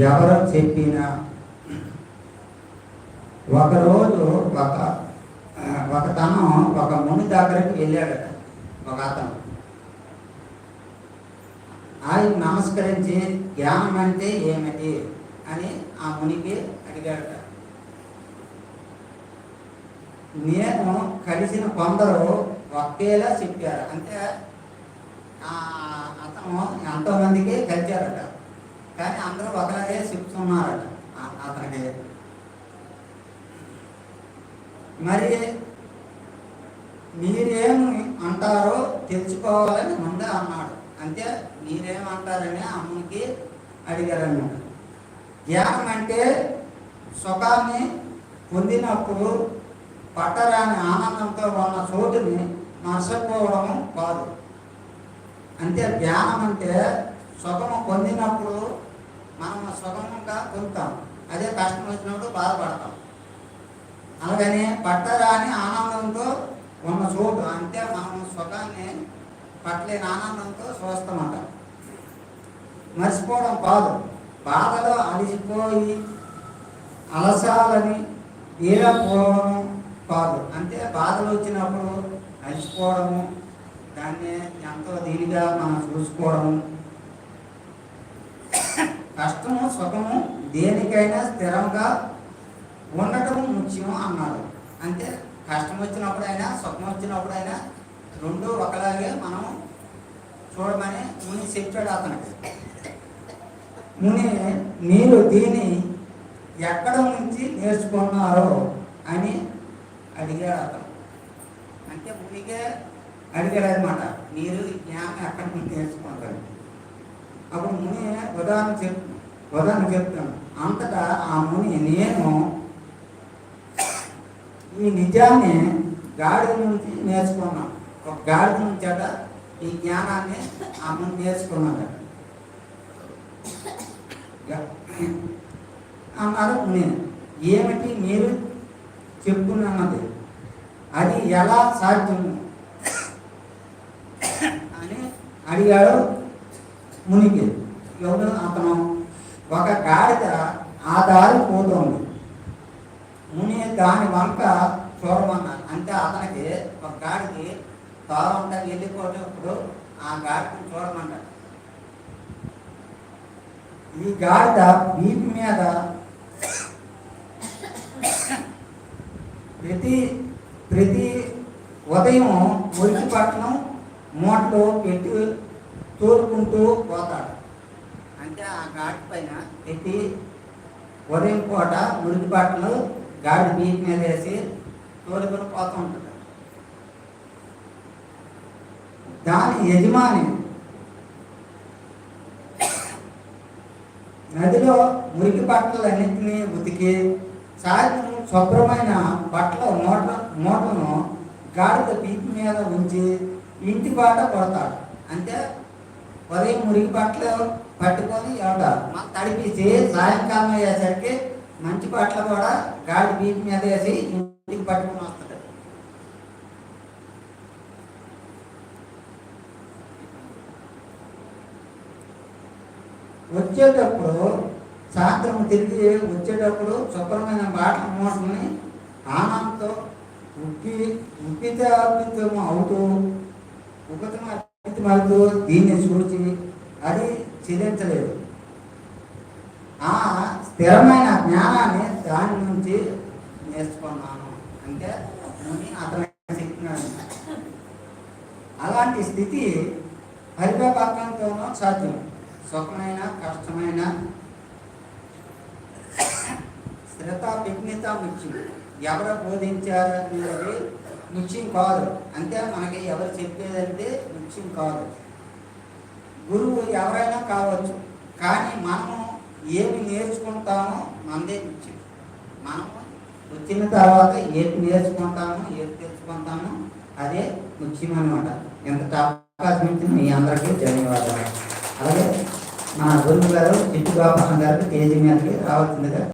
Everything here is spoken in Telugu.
ఎవరు చెప్పినా ఒకరోజు ఒకతను ఒక ముని దగ్గరికి వెళ్ళాడట. ఒక అతను ఆయన నమస్కరించి జ్ఞానం అంటే ఏమిటి అని ఆ మునికి అడిగాడట. నేను కలిసిన కొందరు ఒకేలా చెప్పారు. అంటే అతను ఎంతోమందికి కలిచారట, కానీ అందరూ ఒకలాగే చెప్తున్నారట అతనికి. మరి మీరేమి అంటారో తెలుసుకోవాలని ముందే అన్నాడు. అంటే మీరేమంటారని అమ్మకి అడిగారన్నమాట. జ్ఞానం అంటే సుఖాన్ని పొందినప్పుడు పట్టరాని ఆనందంతో ఉన్న చోటుని మరచిపోవడము కాదు. అంటే జ్ఞానం అంటే సుఖము పొందినప్పుడు మనం సుఖంగా పొందుతాం, అదే కష్టం వచ్చినప్పుడు బాధపడతాం. అలాగని పట్టరాని ఆనందంతో ఉన్న చోటు అంటే మనం సుఖాన్ని పట్టలేని ఆనందంతో చూస్తామట. మర్చిపోవడం కాదు, బాధలో అలిసిపోయి అలసాలని వీరపోవడం కాదు. అంటే బాధలు వచ్చినప్పుడు అలిసిపోవడము, దాన్ని ఎంతో దీనిగా మనం చూసుకోవడము. కష్టము సుఖము దేనికైనా స్థిరంగా ఉండటం ముఖ్యం అన్నాడు. అంటే కష్టం వచ్చినప్పుడైనా సుఖం వచ్చినప్పుడైనా రెండు ఒకలాగే మనం చూడమని ముని చెప్పాడు అతనికి. ముని మీరు దీన్ని ఎక్కడ నుంచి నేర్చుకున్నారో అని అడిగాడు అతను. అంటే మునిగే అడిగాడు అనమాట, మీరు జ్ఞానం ఎక్కడి నుంచి నేర్చుకుంటారు. అప్పుడు ముని ఉదాహరణ చెప్తాను. అంతటా ఆ ముని నేను ఈ నిజాన్ని గాడిద నుంచి నేర్చుకున్నాను. ఒక గాడిద నుంచి అట ఈ జ్ఞానాన్ని ఆ ముని నేర్చుకున్నాడు అన్నారు. నేను ఏమిటి మీరు చెప్పుకున్నది, అది ఎలా సాధ్యము అని అడిగాడు మునికి. ఎవరు అతను? ఒక గాడిద ఆ దారి పోతుంది, ముని దాని వంక చూడమన్నారు. అంటే అతనికి ఒక గాడికి తారంతా వెళ్ళిపోయేటప్పుడు ఆ గాడిని చూడమన్నాడు. ఈ గాడిద వీపు మీద ప్రతి ఉదయం మురికి పట్టణం మూటలో పెట్టి తోలుకుంటూ పోతాడు. అంటే ఆ గాడి పైన ప్రతి ఉదయం పూట మురికి పట్టణం గాడి వీపు మీద వేసి తోలుకొని పోతూ ఉంటాడు. దాని యజమాని నదిలో మురికి బట్టలన్నింటినీ ఉతికి సాయంత్రం శుభ్రమైన బట్టల మూటను గాడిద పీపు మీద ఉంచి ఇంటి బాట కొడతాడు. అంటే ఉదయం మురికి బట్టలు పట్టుకొని తడిపించి సాయంకాలం అయ్యేసరికి మంచి బట్టలు కూడా గాడి పీపు మీద వేసి ఇంటికి పట్టుకొని వస్తాడు. వచ్చేటప్పుడు సాయంత్రం తిరిగి వచ్చేటప్పుడు శుభ్రమైన బాటల మూటని ఆనందంతో ఉప్పితం అవుతూ ఉపతమవుతూ దీన్ని చూసి అది చెల్లించలేదు. ఆ స్థిరమైన జ్ఞానాన్ని దాని నుంచి నేర్చుకున్నాను అంటే అతను చెప్తున్నాడు. అలాంటి స్థితి పరిపక్వంతోనూ సాధ్యం. సుఖమైన కష్టమైన స్థిరత విఘ్నత ముఖ్యం. ఎవరు బోధించారనేది ముఖ్యం కాదు. అంటే మనకి ఎవరు చెప్పేదంటే ముఖ్యం కాదు. గురువు ఎవరైనా కావచ్చు, కానీ మనము ఏమి నేర్చుకుంటామో మనదే ముఖ్యం. మనము వచ్చిన తర్వాత ఏది నేర్చుకుంటామో ఏది తెలుసుకుంటామో అదే ముఖ్యం అన్నమాట. ఎంత అవకాశం ఇచ్చింది మీ అందరికీ ధన్యవాదాలు. అలాగే మన గురువు గారు చిట్టు గోపాలం గారికి తేజీ మీదకి రావాల్సిందిగా